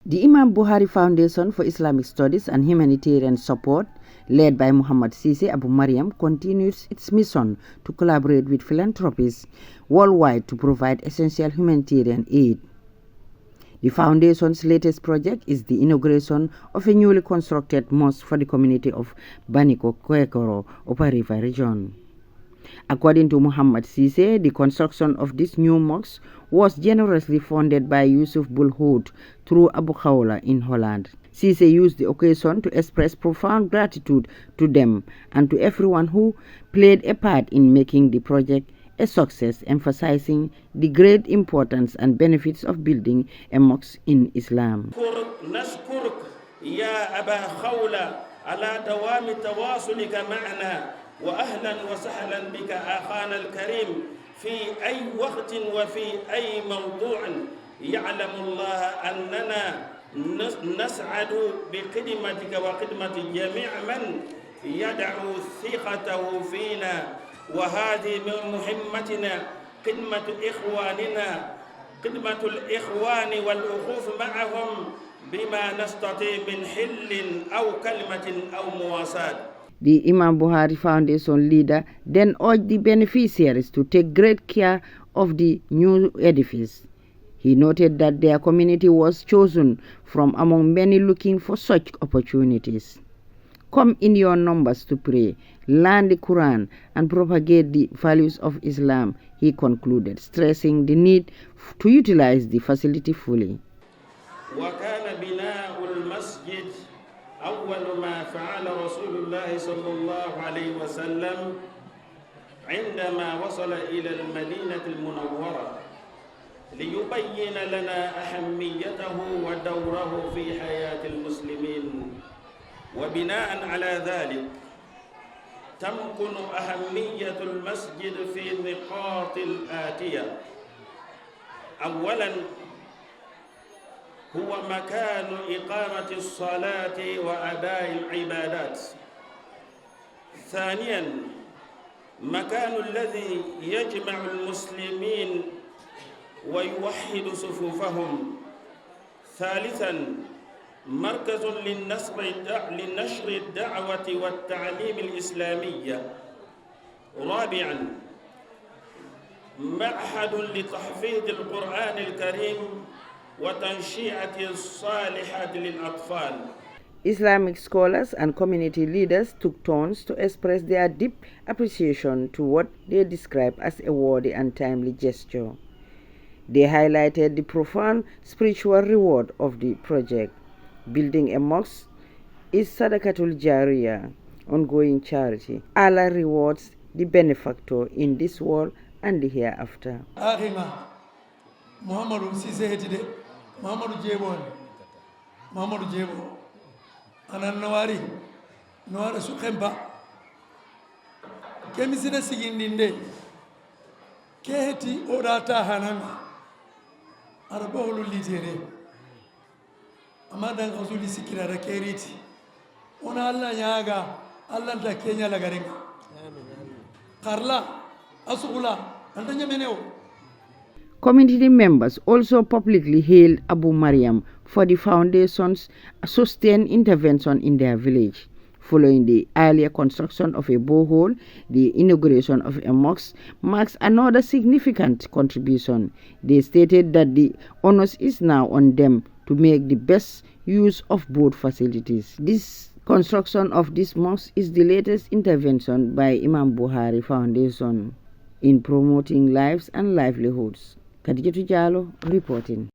The Imam Buhari Foundation for Islamic Studies and Humanitarian Support, led by Muhammad Sise Abu Mariam, continues its mission to collaborate with philanthropists worldwide to provide essential humanitarian aid. The foundation's latest project is the inauguration of a newly constructed mosque for the community of Baneko, Kekoro, Upper River region. According to Muhammad Sise, the construction of this new mosque was generously funded by Yusuf Bulhoud through Abu Khawla in Holland. Sise used the occasion to express profound gratitude to them and to everyone who played a part in making the project a success, emphasizing the great importance and benefits of building a mosque in Islam. وأهلا وسهلا بك أخانا الكريم في أي وقت وفي أي موضوع. يعلم الله أننا نسعد بخدمتك وخدمة جميع من يدعو ثقته فينا، وهذه من مهمتنا خدمة إخواننا، خدمة الإخوان والوقوف معهم بما نستطيع من حل أو كلمة أو مواساة. The Imam Buhari Foundation leader then urged the beneficiaries to take great care of the new edifice. He noted that their community was chosen from among many looking for such opportunities. Come in your numbers to pray, learn the Quran, and propagate the values of Islam, he concluded, stressing the need to utilize the facility fully. أول ما فعل رسول الله صلى الله عليه وسلم عندما وصل إلى المدينة المنورة ليبين لنا أهميته ودوره في حياة المسلمين. وبناء على ذلك تمكن أهمية المسجد في النقاط الآتية. أولاً، هو مكان إقامة الصلاة وأداء العبادات. ثانياً، مكان الذي يجمع المسلمين ويوحد صفوفهم. ثالثاً، مركز لنشر الدعوة والتعليم الإسلامية. رابعاً، معهد لتحفيظ القرآن الكريم وتنشئة الصالحات للأطفال. Islamic scholars and community leaders took turns to express their deep appreciation to what they describe as a worthy and timely gesture. They highlighted the profound spiritual reward of the project. Building a mosque is sadaqatul jariyah, ongoing charity. Allah rewards the benefactor in this world and the hereafter. Muhammadu Sise hetide Muhammadu Jebo anan nawari nawara su khemba kemisina sigindinde ke heti odata hananga arabahulu litere amadan khazuli sikira da keriti ona Allah nyaga Allah ta kenya lagarenga karla asugula antanya meneo. Community members also publicly hailed Abu Mariam for the foundation's sustained intervention in their village. Following the earlier construction of a borehole, the inauguration of a mosque marks another significant contribution. They stated that the onus is now on them to make the best use of both facilities. This construction of this mosque is the latest intervention by Imam Buhari Foundation in promoting lives and livelihoods. Kadijatu Jalo reporting.